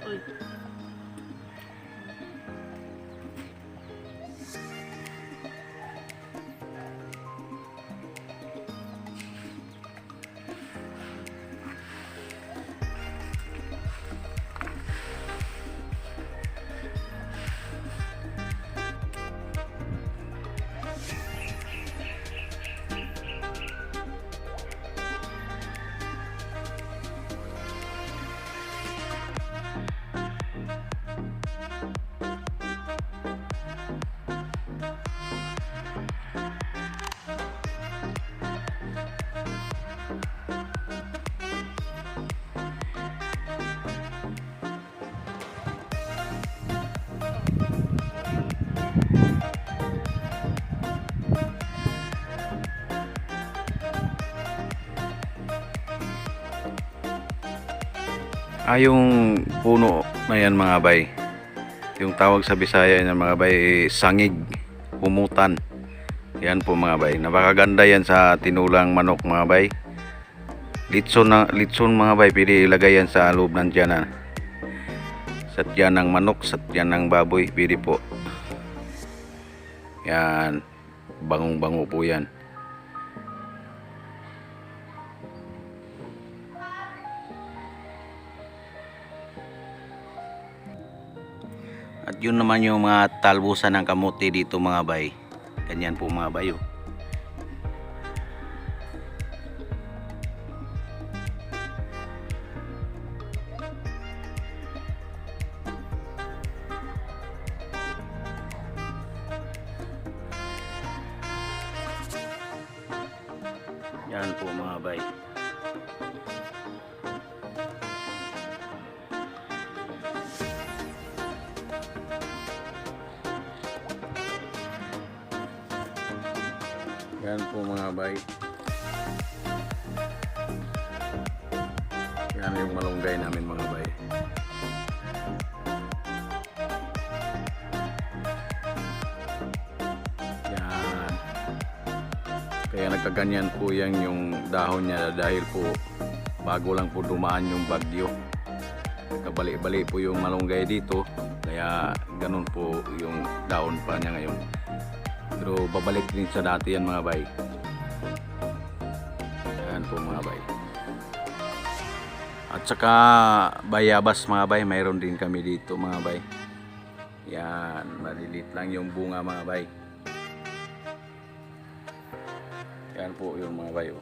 Uy. Yung puno na yan mga bay, yung tawag sa Bisaya yan mga bay, sangig, humutan. Yan po mga bay, napakaganda yan sa tinulang manok mga bay. Litson mga bay, pwede ilagay yan sa loob ng tiyanan. Sa tiyan ng manok, sa tiyan ng baboy, pwede po. Yan, bangong bango po yan. At yun naman yung mga talbusan ng kamote dito mga bay. Ganyan po mga bayo. Yan po mga bay. Yan po mga bay. Yan yung malunggay namin mga bay. Yan. Kaya nagkaganyan po yan yung dahon niya dahil po bago lang po dumaan yung bagyo. Kabali-bali po yung malunggay dito. Kaya ganun po yung dahon pa niya ngayon. Pero babalik din sa dati yan mga bay. Yan po mga bay. At saka bayabas mga bay, mayroon din kami dito mga bay. Yan, malilit lang yung bunga mga bay. Yan po yung mga bay.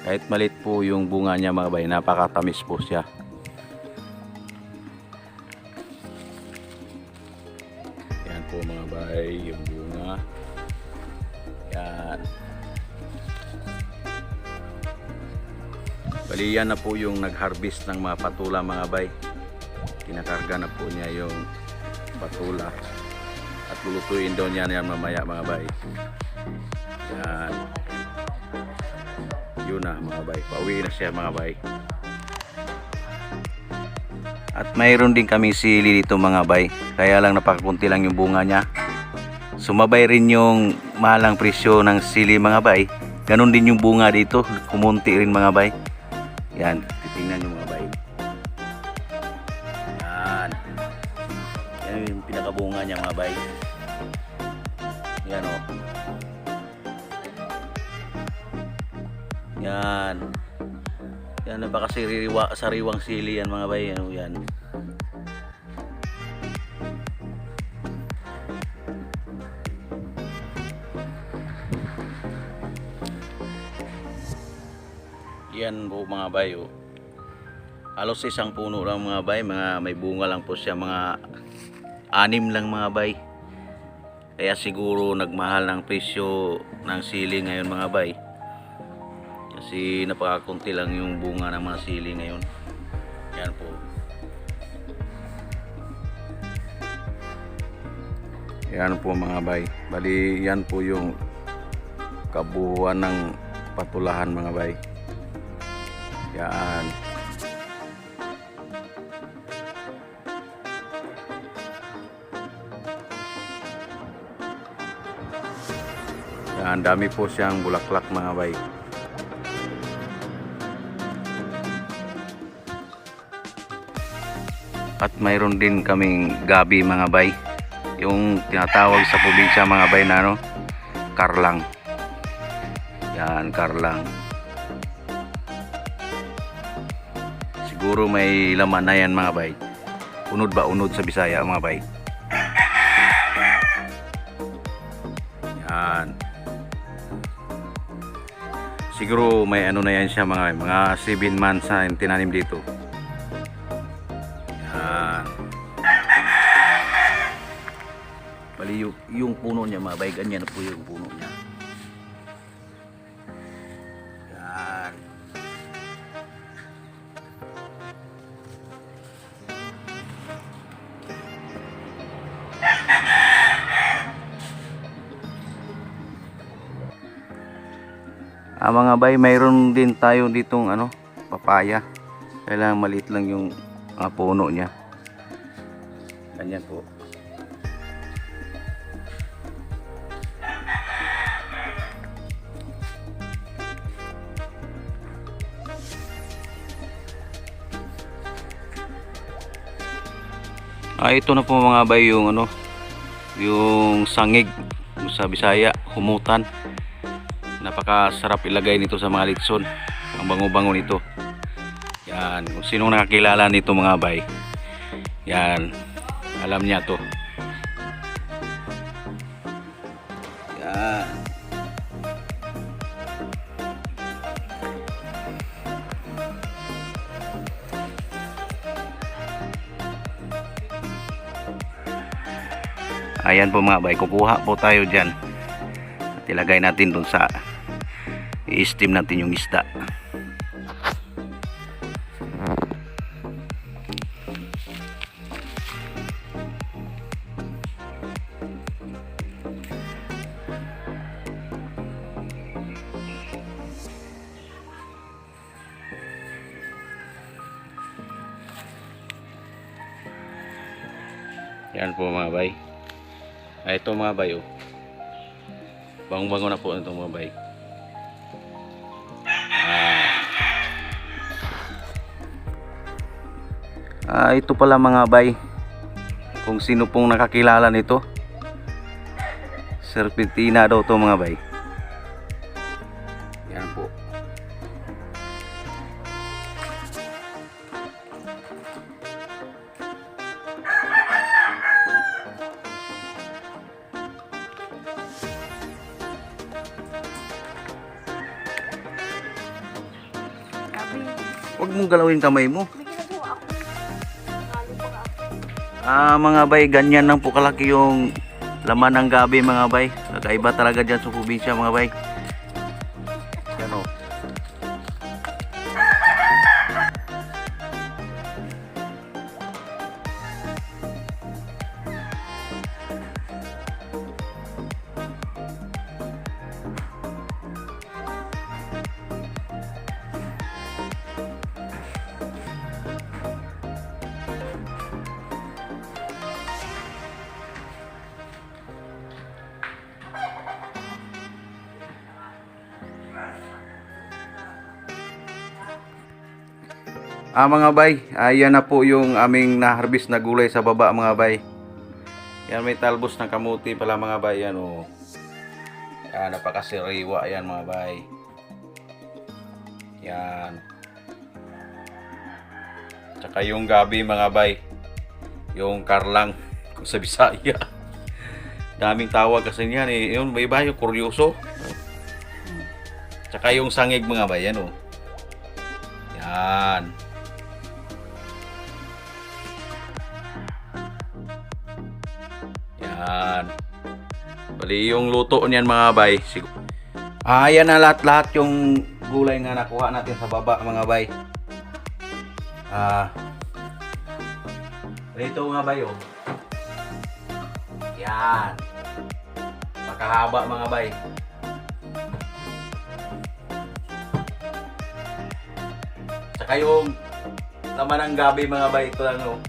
Kahit malit po yung bunga niya mga bay, napakatamis po siya. Yan po mga bay, yung bunga. Yan. Bali yan na po yung nag-harvest ng mga patula mga bay. Kinakarga na po niya yung patula. At lulutuin daw niya yan mamaya mga bay. Yan. Yun na mga bay, pauwi na siya mga bay. At mayroon din kaming sili dito mga bay, kaya lang napakakunti lang yung bunga niya. Sumabay rin yung mahalang presyo ng sili mga bay, ganun din yung bunga dito, kumunti rin mga bay. Yan, titingnan nyo mga bay. Yan, yan yung pinakabunga niya mga bay. Yan o. Yan. Yan, baka sariwang sili yan mga bay. Ano yan. Yan po mga bay. Oh. Halos isang puno lang mga bay. May bunga lang po siya. Mga 6 lang mga bay. Kaya siguro nagmahal ng presyo ng sili ngayon mga bay. Kasi napakakunti lang yung bunga ng mga sili ngayon. Yan po. Yan po mga bay. Bali yan po yung kabuuan ng patulahan mga bay. Yan. Yan, dami po siyang bulaklak mga bay. At mayroon din kaming gabi mga bay. Yung tinatawag sa probinsya mga bay na ano, karlang. Yan, karlang. Siguro may laman na yan mga bay. Unod ba unod sa Bisaya mga bay. Yan. Siguro may ano na yan siya mga 7 months na yung tinanim dito. Yan. Bali yung puno niya mga bay, ganyan na po yung puno niya. Yan. Mga bay, mayroon din tayo ditong ano, papaya. Kailangan maliit lang yung puno niya. Ganyan po. Ito na po mga bay yung ano, yung sangig sa Bisaya, humutan. Napakasarap ilagay nito sa mga litson. Ang bango-bango nito. Yan, kung sinong nakakilala nito mga bay, yan, alam niya to. Yan. Ayan po mga bay, kukuha po tayo dyan at ilagay natin dun sa i-steam natin yung isda. Yan po mga bay. Ito mga bay, oh. Bango-bango na po ito mga bay. Ito pala mga bay, kung sino pong nakakilala nito, serpentina daw to mga bay. Yan po. Huwag mong galawin kamay mo. Mga bay, ganyan lang po kalaki yung laman ng gabi mga bay. Kakaiba talaga dyan sa probinsya mga bay. Yan o. Mga bay, ayan na po yung aming na-harvest na gulay sa baba mga bay. Yan, may talbos ng kamuti pala mga bay. Yan o. Napakasiriwa yan mga bay. Yan. Tsaka yung gabi mga bay. Yung karlang kung sa Bisaya. Daming tawag kasi niyan eh. Yun, may iba yung kuryoso. Tsaka yung sangig mga bay. Yan o. Yan. Yan. Bali yung luto niyan mga bay. Ayan na lahat yung gulay nga nakuha natin sa baba mga bay. Ito mga bay oh. Yan. Makahaba mga bay. Tsaka yung laman ng gabi mga bay. Ito lang oh.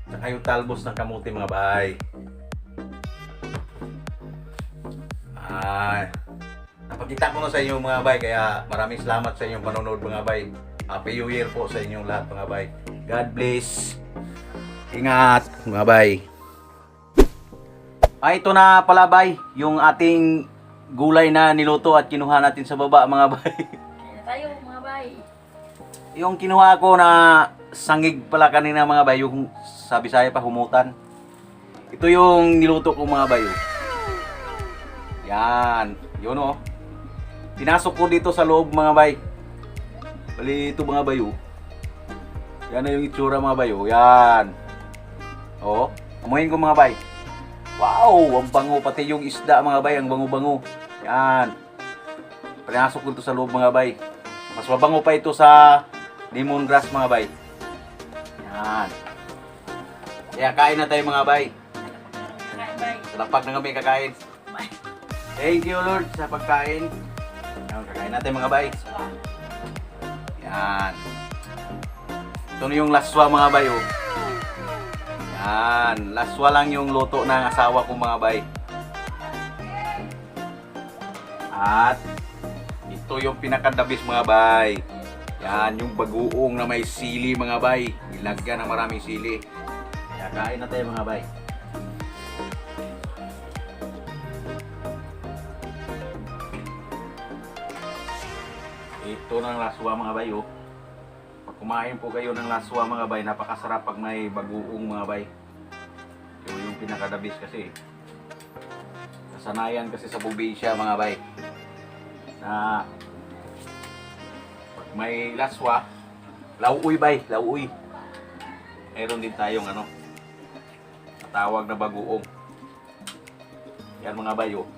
Tsaka yung talbos ng kamuti mga bay. Napakita ko na sa inyo mga bay, kaya maraming salamat sa inyong panonood mga bay. Happy New Year po sa inyong lahat mga bay. God bless. Ingat mga bay. Ito na pala bay, yung ating gulay na niluto at kinuha natin sa baba mga bay. Kaya tayo mga bay. Yung kinuha ko na sangig pala kanina mga bay, yung sa Bisaya pa humutan. Ito yung niluto ko mga bay. Yan, yun o. Pinasok ko dito sa loob mga bay. Bali ito mga bay. Yan na yung itsura mga bay. Yan. O, amuhin ko mga bay. Wow, ang bango. Pati yung isda mga bay, ang bango-bango. Yan. Pinasok ko dito sa loob mga bay. Mas mabango pa ito sa lemongrass mga bay. Yan. Kaya kain na tayo mga bay. Kaya bay. Salapak na kami kakain. Bay. Thank you Lord sa pagkain. Yan, kakain natin mga bay. Yan. Ito na yung laswa mga bay. Oh. Yan. Laswa lang yung luto ng asawa ko mga bay. At ito yung pinakadabis mga bay. Yan yung bagoong na may sili mga bay. Ilagyan ng maraming sili. Kaya kain na tayo mga bay. Ito ng laswa mga bay. Oh. Pag kumain po kayo ng laswa mga bay, napakasarap pag may bagoong mga bay. Yung pinakadabis kasi. Kasanayan kasi sa probinsya mga bay. Na pag may laswa, lauoy bay, lauoy. Mayroon din tayong ano, tawag na bagoong. Yan mga bay. Oh.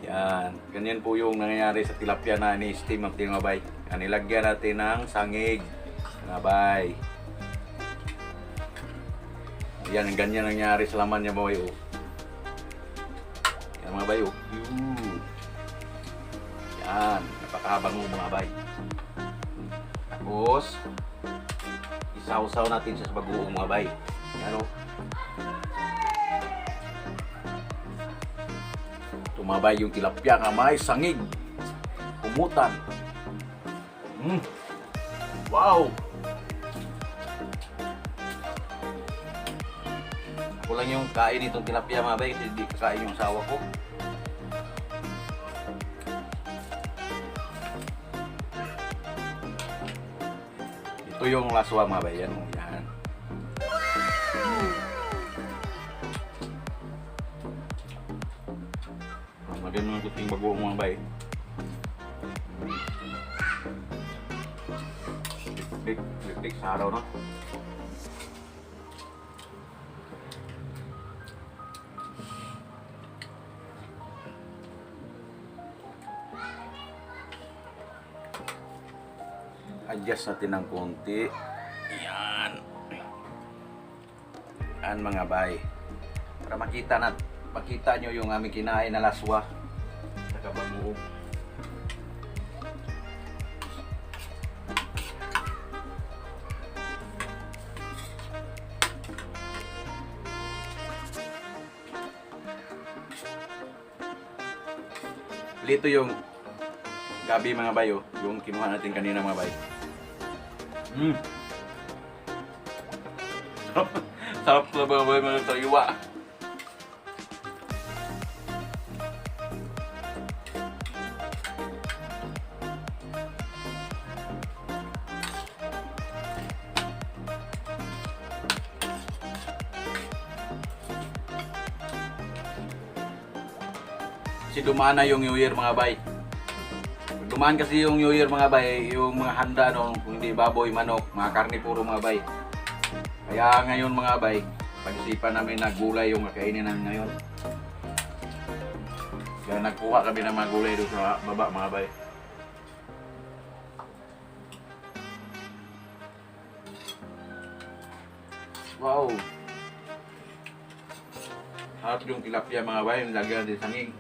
Yan, ganyan po yung nangyayari sa tilapia na ni-steam ang mga bay. Yan, nilagyan natin ng sangig mga bay. Yan, ganyan nangyayari sa laman niya mga bay. Oh. Yan mga bay. Oh. Yan, napakahabang mga bay. Tapos isaw-saw natin siya sa bagoong mga bay. Yan o. Tumabay yung tilapia nga may sangig. Umutan. Wow! Ako lang yung kain itong tilapia mga bay kasi hindi kakain yung asawa ko. Ito yung laswa mga bay. Yan. Yan. Maganda ng kuting bagoong mga bay. Lik-lik sa araw no? Adjust natin ng konti. Yan. Yan mga bay. Para makita nyo yung aming kinain na laswa. Sa kabagoong. Ito yung gabi mga bay, oh. Yung kinuha natin kanina mga bay. Sarap sa mga bay mga sariwa. Kasi dumaan na yung New Year mga bay. Dumaan kasi yung New Year mga bay, yung mga handa no, kung hindi baboy, manok, mga karne puro mga bay. Kaya ngayon mga bay, pag-isipan namin na gulay yung kakainin namin ngayon. Kaya nagkuha kami ng mga gulay doon sa baba mga bay. Wow! Harap yung tilapia mga bay, yung lagyan din sanging.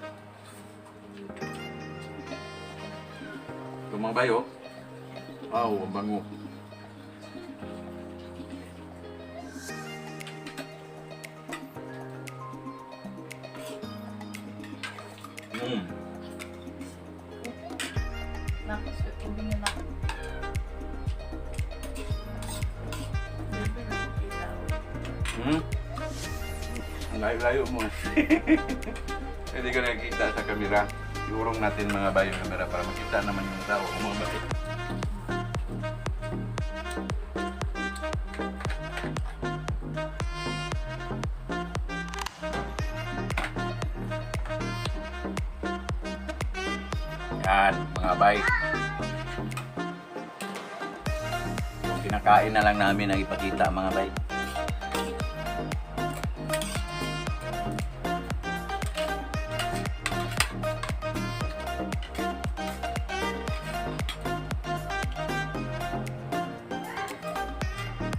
Ito mga bay oh. Wow, ang bango. Nakos ko tubig na nakos. Bebe na kita. Ang layo-layo mo. Hindi ko nakikita sa kamera. Iurong natin mga bayo yung kamera para makita naman yung tao o mga bayo. Yan, mga bay. Yung kinakain na lang namin ang ipakita mga bay.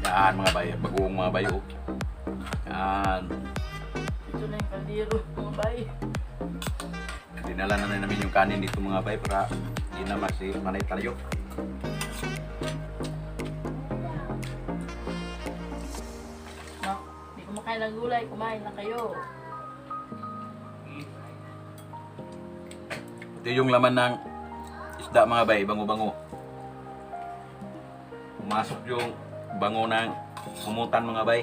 Yan mga bay, bagoong mga bayo. Yan. Ito na yung kaldero, mga bay. Dinala na namin yung kanin dito mga bay para hindi na manay tayo. No, hindi kumakain ng gulay, kumain na kayo. Ito yung laman ng isda mga bay, bango-bango. Pumasok yung bango ng umutan mga bay.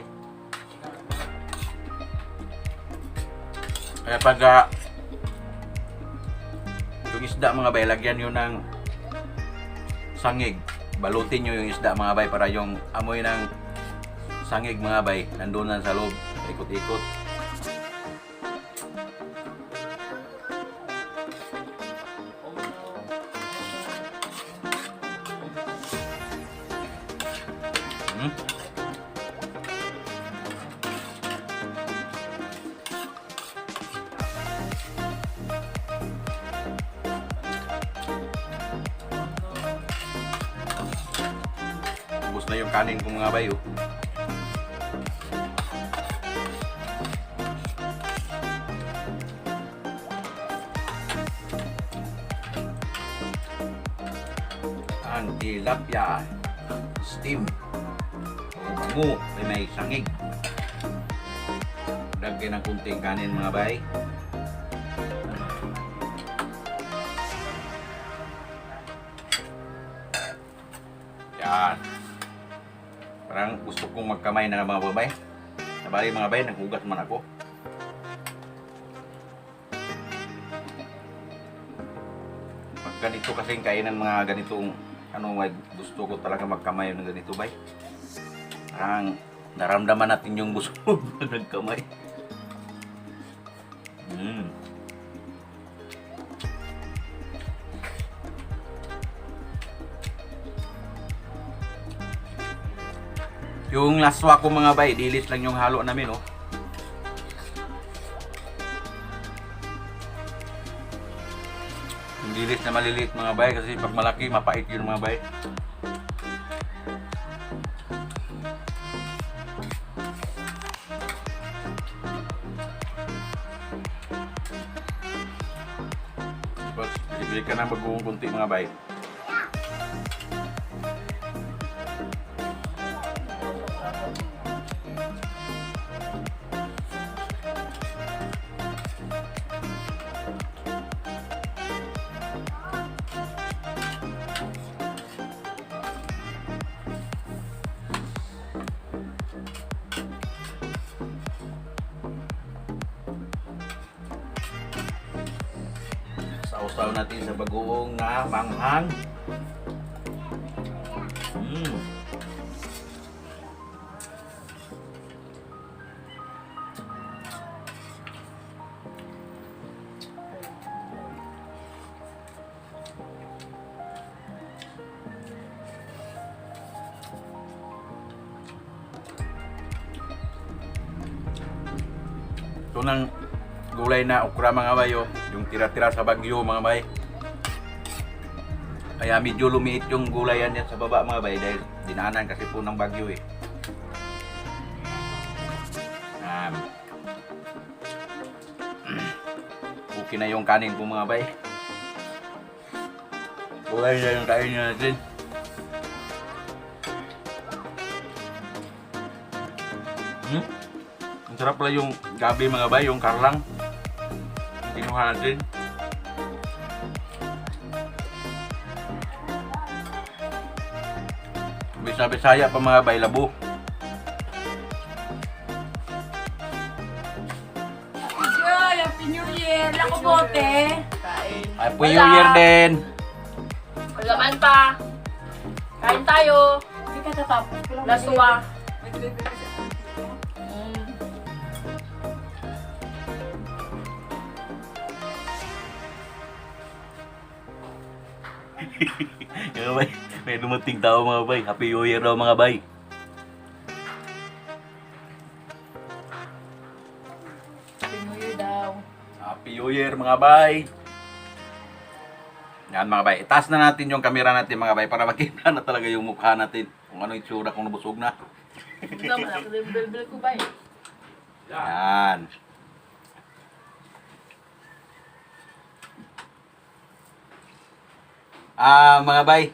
Kaya pag yung isda mga bay, lagyan nyo ng sangig. Balutin nyo yung isda mga bay para yung amoy ng sangig mga bay nandun na sa loob. Ikot-ikot. Ubus na yung kanin ko mga bayo. Ang tilapia steam. Bango, may sangig. Dagyan ng kunting kanin mga bay. Yan. Parang gusto kong magkamay na mga babay. Sabali mga bay, naghugas man ako. Pag ganito kasing kainan mga ganitong gusto ko talaga magkamay ng ganito bay. Parang naramdaman natin yung gusto pag nagkamay. Yung laswa ko mga bay, dilis lang yung halo namin, oh. Yung dilis na maliliit mga bay, kasi pag malaki, mapait yun mga bay. Tapos, bili ka ng bagoong kunti mga bay. Sausaw natin sa bagoong na manghang. Ito ng gulay na okra mga bayo, yung tira-tira sa bagyo mga bay. Kaya medyo lumiit yung gulayan yan sa baba mga bay dahil dinaanan kasi po ng bagyo eh. Okay na yung kanin ko mga bay. Gulay na yung kain natin. Ang sarap pala yung gabi mga bay, yung karlang. Kinuha natin. Sa Bisaya pa mga bay, labo. Joy, Happy New Year! Lako bote! Kain. Happy New Year din. Walaman pa. Kain tayo. Hindi ka tatapos ko lang. Laswa. Magbibigay kasi ako. Mm. Mga bay, may dumating tao mga bay. Happy New Year daw mga bay. Happy New Year daw. Happy New Year mga bay. Yan mga bay, itaas na natin yung camera natin mga bay para makita na talaga yung mukha natin. Kung ano yung tsura kung nabusog na. Ito naman ako din bilbil ko ba eh. Yan. Mga bay,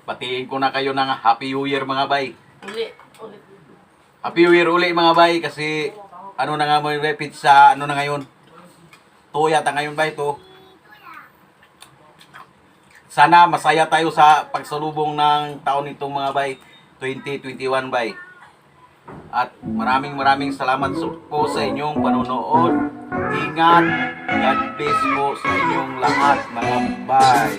patiin ko na kayo ng Happy New Year mga bay. Uli. Ulit. Happy New Year uli mga bay kasi ano na nga mo yung pizza, ano na ngayon? To yata ngayon ba ito? Sana masaya tayo sa pagsalubong ng taon nitong mga bay, 2021 bay. At maraming salamat po sa inyong panonood. Ingat. God bless po sa inyong lahat mga bay.